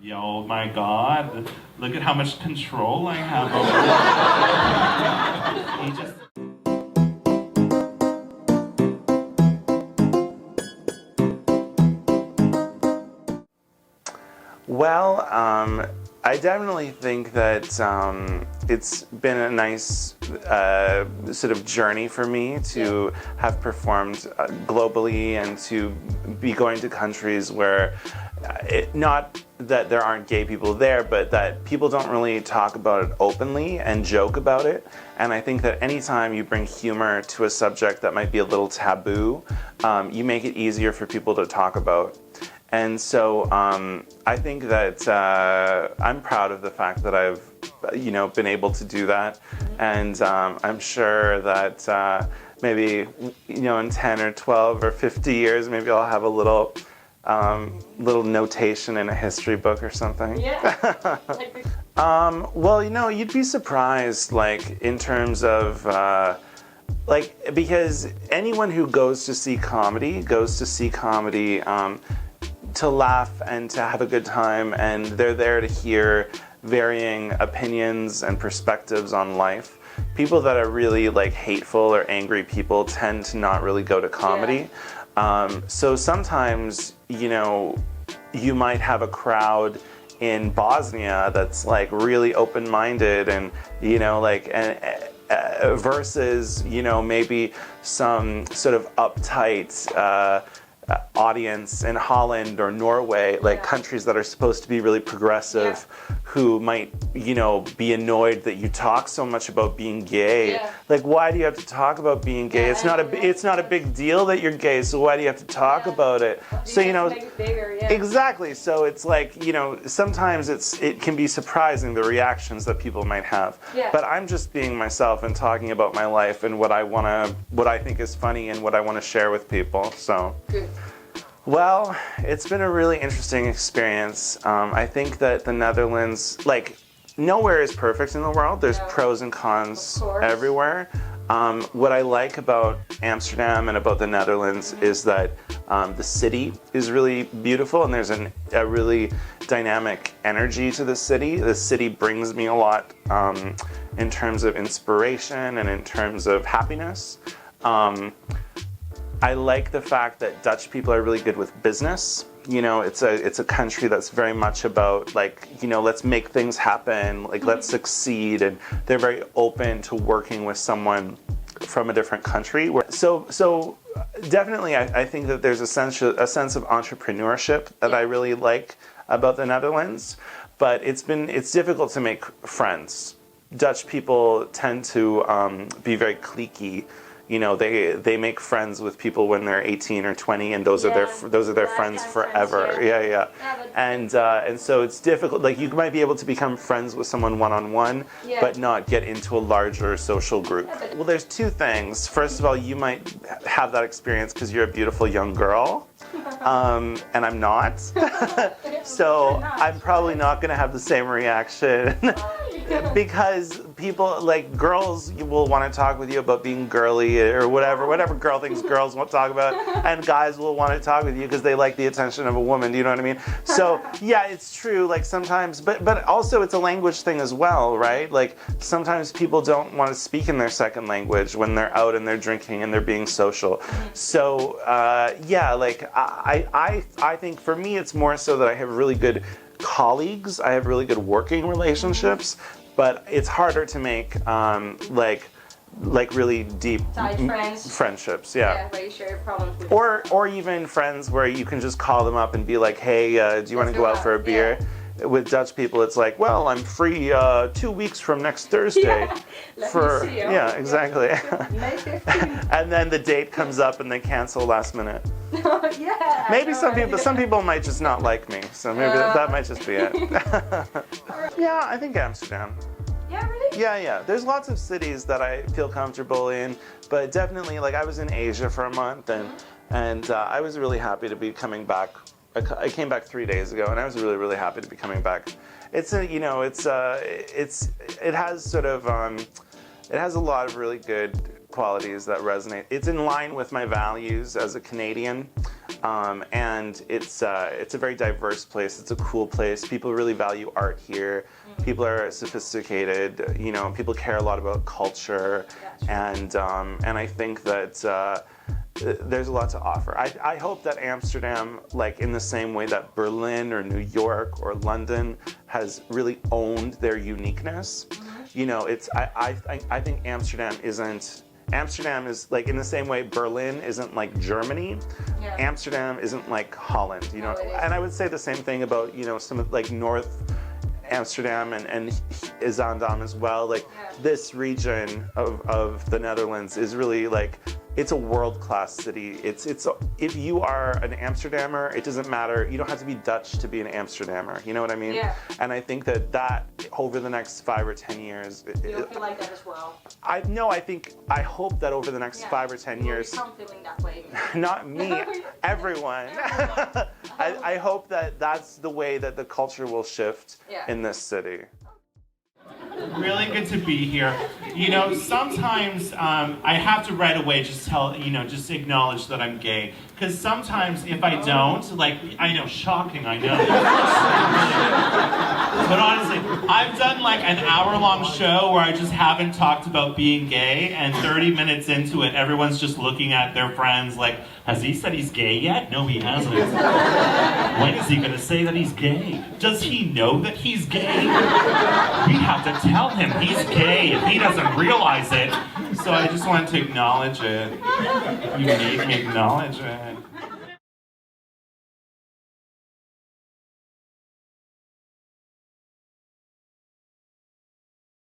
Yo, my God, look at how much control I have over him. He just... Well, I definitely think that it's been a nice sort of journey for me to have performed globally and to be going to countries where not that there aren't gay people there, but that people don't really talk about it openly and joke about it. And I think that anytime you bring humor to a subject that might be a little taboo, you make it easier for people to talk about. And so I think that I'm proud of the fact that I've, been able to do that. And I'm sure that maybe, in 10 or 12 or 50 years, maybe I'll have a little notation in a history book or something. Yeah. Well, you'd be surprised, in terms of, because anyone who goes to see comedy to laugh and to have a good time, and they're there to hear varying opinions and perspectives on life. People that are really hateful or angry people tend to not really go to comedy. So sometimes, you might have a crowd in Bosnia that's really open-minded and, versus, maybe some sort of uptight audience in Holland or Norway, countries that are supposed to be really progressive, who might, be annoyed that you talk so much about being gay. Why do you have to talk about being gay? It's not a big deal that you're gay, so why do you have to talk about it? So make it bigger, exactly. So it's sometimes it can be surprising the reactions that people might have. But I'm just being myself and talking about my life and what I think is funny and what I want to share with people. So. Good. Well, it's been a really interesting experience. I think that the Netherlands, nowhere is perfect in the world. There's pros and cons everywhere. What I like about Amsterdam and about the Netherlands is that the city is really beautiful, and there's a really dynamic energy to the city. The city brings me a lot in terms of inspiration and in terms of happiness. I like the fact that Dutch people are really good with business. It's a country that's very much about let's make things happen, let's succeed, and they're very open to working with someone from a different country. So definitely I think that there's a sense of entrepreneurship that I really like about the Netherlands, but it's difficult to make friends. Dutch people tend to be very cliquey. They make friends with people when they're 18 or 20, and those are their friends forever. And so it's difficult. You might be able to become friends with someone one-on-one, but not get into a larger social group. Well, there's two things. First of all, you might have that experience because you're a beautiful young girl, and I'm not. So I'm probably not going to have the same reaction. Because people, girls will want to talk with you about being girly or whatever girl thinks girls want to talk about, and guys will want to talk with you because they like the attention of a woman. Do you know what I mean? So yeah, it's true. Sometimes, but also it's a language thing as well, right? Sometimes people don't want to speak in their second language when they're out and they're drinking and they're being social. So I think for me it's more so that I have really good colleagues. I have really good working relationships. But it's harder to make really deep friendships. Where you share problems with or even friends where you can just call them up and be like, hey, do you want to go out for a beer? With Dutch people, it's well, I'm free 2 weeks from next Thursday. Exactly. And then the date comes up and they cancel last minute. Maybe some people might just not like me, so maybe that might just be it. Yeah, I think Amsterdam. Yeah, really? Yeah. There's lots of cities that I feel comfortable in, but definitely, I was in Asia for a month, and I was really happy to be coming back. I came back 3 days ago, and I was really, really happy to be coming back. It has a lot of really good qualities that resonate. It's in line with my values as a Canadian. And it's a very diverse place. It's a cool place. People really value art here. People are sophisticated. You know, people care a lot about culture, and I think that there's a lot to offer. I hope that Amsterdam, like in the same way that Berlin or New York or London has really owned their uniqueness. You know, I think Amsterdam is like in the same way Berlin isn't like Germany. Yeah. Amsterdam isn't like Holland, you know. No, it isn't. And I would say the same thing about, you know, some of like North Amsterdam and Zaandam as well. Like this region of the Netherlands is really like, it's a world-class city. It's if you are an Amsterdammer, it doesn't matter. You don't have to be Dutch to be an Amsterdammer. You know what I mean? Yeah. And I think that over the next 5 or 10 years, You feel like that as well? I hope that over the next 5 or 10 years, I'm feeling that way. not me, everyone. I hope that that's the way that the culture will shift in this city. Really good to be here. You know, sometimes I have to right away just just acknowledge that I'm gay. Because sometimes if I don't, like, I know, shocking, I know. But honestly, I've done like an hour-long show where I just haven't talked about being gay, and 30 minutes into it, everyone's just looking at their friends like, has he said he's gay yet? No, he hasn't. When is he going to say that he's gay? Does he know that he's gay? We have to tell him he's gay if he doesn't realize it. So I just wanted to acknowledge it. You made me acknowledge it.